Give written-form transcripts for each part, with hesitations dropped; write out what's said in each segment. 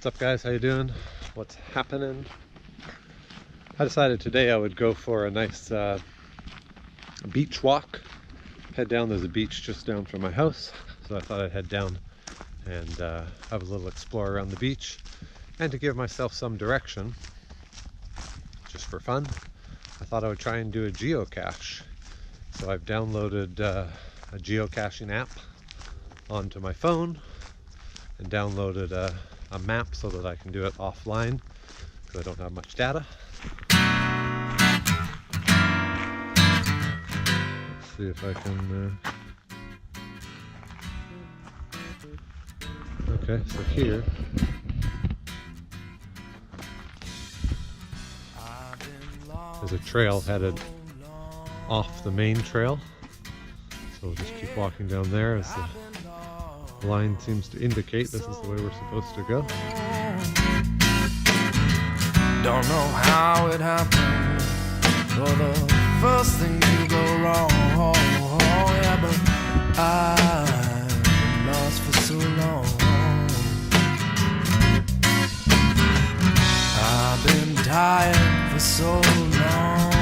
What's up, guys? How you doing? What's happening? I decided today I would go for a nice beach walk. Head down. There's a beach just down from my house, so I thought I'd head down and have a little explore around the beach, and to give myself some direction, just for fun. I thought I would try and do a geocache. So I've downloaded a geocaching app onto my phone and downloaded a map so that I can do it offline because I don't have much data. Let's see if I can okay, so here there's a trail headed off the main trail, so we'll just keep walking down there as the line seems to indicate this is the way we're supposed to go. Don't know how it happened, or the first thing to go wrong, yeah, but I've been lost for so long. I've been tired for so long.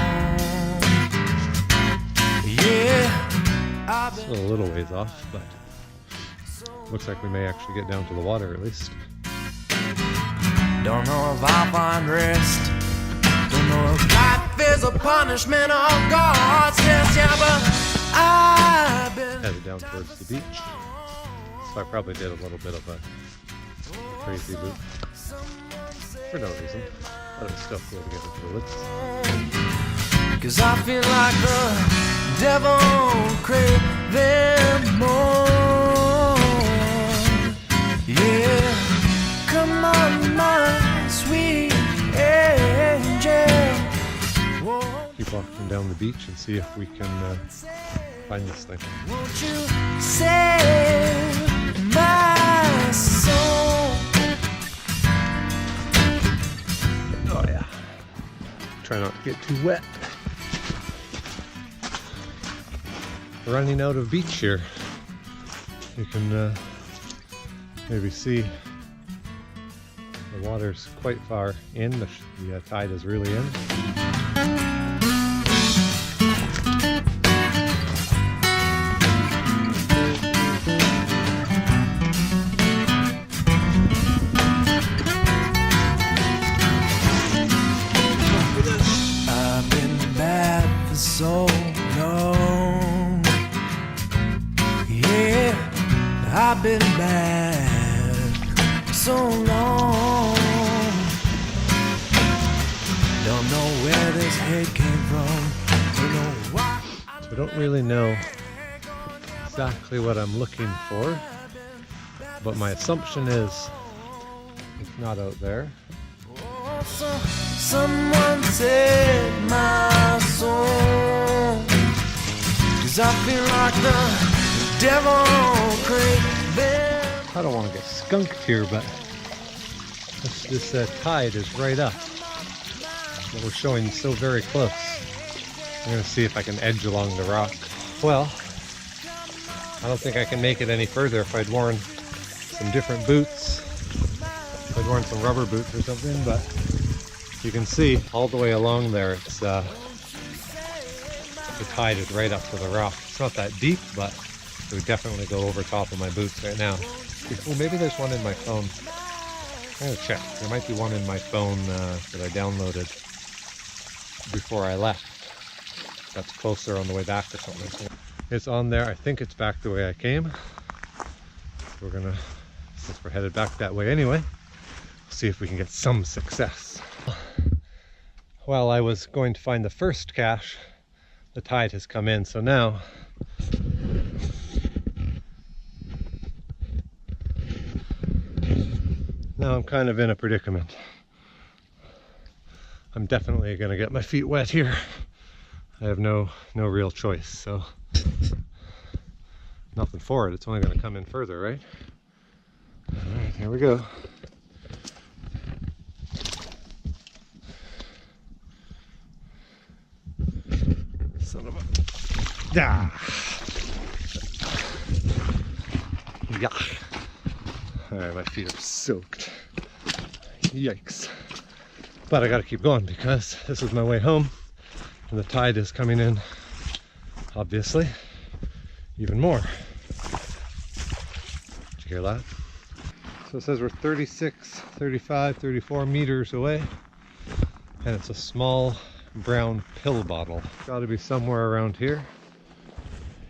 Yeah, it's still a little ways off, but looks like we may actually get down to the water at least. Don't know if I'll find rest. Don't know if life is a punishment or God's test. Yeah, but I've been headed down towards the beach, so I probably did a little bit of a crazy loop for no reason, but it was still cool to get into the woods. 'Cause I feel like the devil craving more. Yeah, come on, my sweet angel. Whoa. Keep walking down the beach and see if we can find this thing. Won't you save my soul? Oh yeah. Try not to get too wet. Running out of beach here. You can maybe see the water's quite far in. The tide is really in. I've been bad for so long. Yeah, I've been bad for so long. Don't know where this hate came from. Don't know why. So I don't really know exactly what I'm looking for, but my assumption is it's not out there. Someone take my soul, 'cause I feel like the devil craving. I don't want to get skunked here, but this tide is right up. We're showing so very close. I'm going to see if I can edge along the rock. Well, I don't think I can make it any further if I'd worn some different boots. If I'd worn some rubber boots or something, but you can see all the way along there, it's the tide is right up to the rock. It's not that deep, but it would definitely go over top of my boots right now. Oh, maybe there's one in my phone. I'm gonna check. There might be one in my phone that I downloaded before I left. That's closer on the way back or something. It's on there. I think it's back the way I came. We're gonna, since we're headed back that way anyway, see if we can get some success. While I was going to find the first cache, the tide has come in, so now I'm kind of in a predicament. I'm definitely going to get my feet wet here. I have no real choice, so nothing for it. It's only going to come in further, right? All right, here we go. Son of a... Ah. Yeah. Alright, my feet are soaked. Yikes. But I gotta keep going because this is my way home and the tide is coming in, obviously, even more. Did you hear that? So it says we're 36, 35, 34 meters away, and it's a small brown pill bottle. Gotta be somewhere around here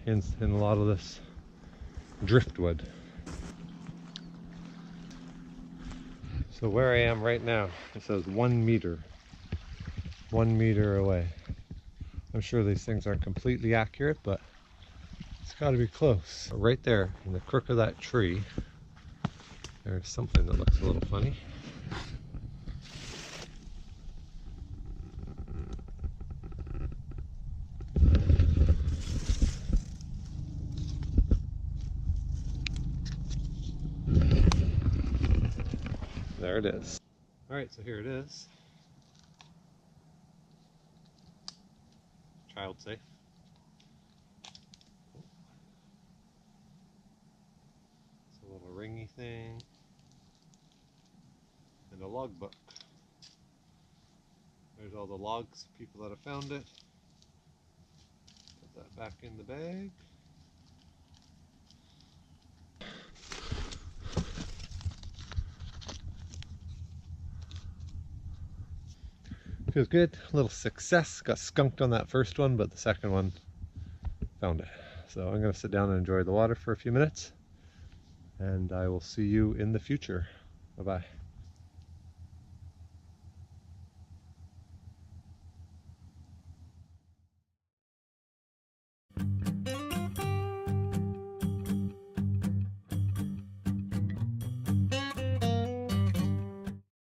in a lot of this driftwood. So where I am right now, it says 1 meter. 1 meter away. I'm sure these things aren't completely accurate, but it's got to be close. Right there in the crook of that tree, there's something that looks a little funny. There it is. Alright, so here it is. Child safe. It's a little ringy thing. And a logbook. There's all the logs, people that have found it. Put that back in the bag. Feels good. A little success. Got skunked on that first one, but the second one found it. So I'm going to sit down and enjoy the water for a few minutes, and I will see you in the future. Bye-bye.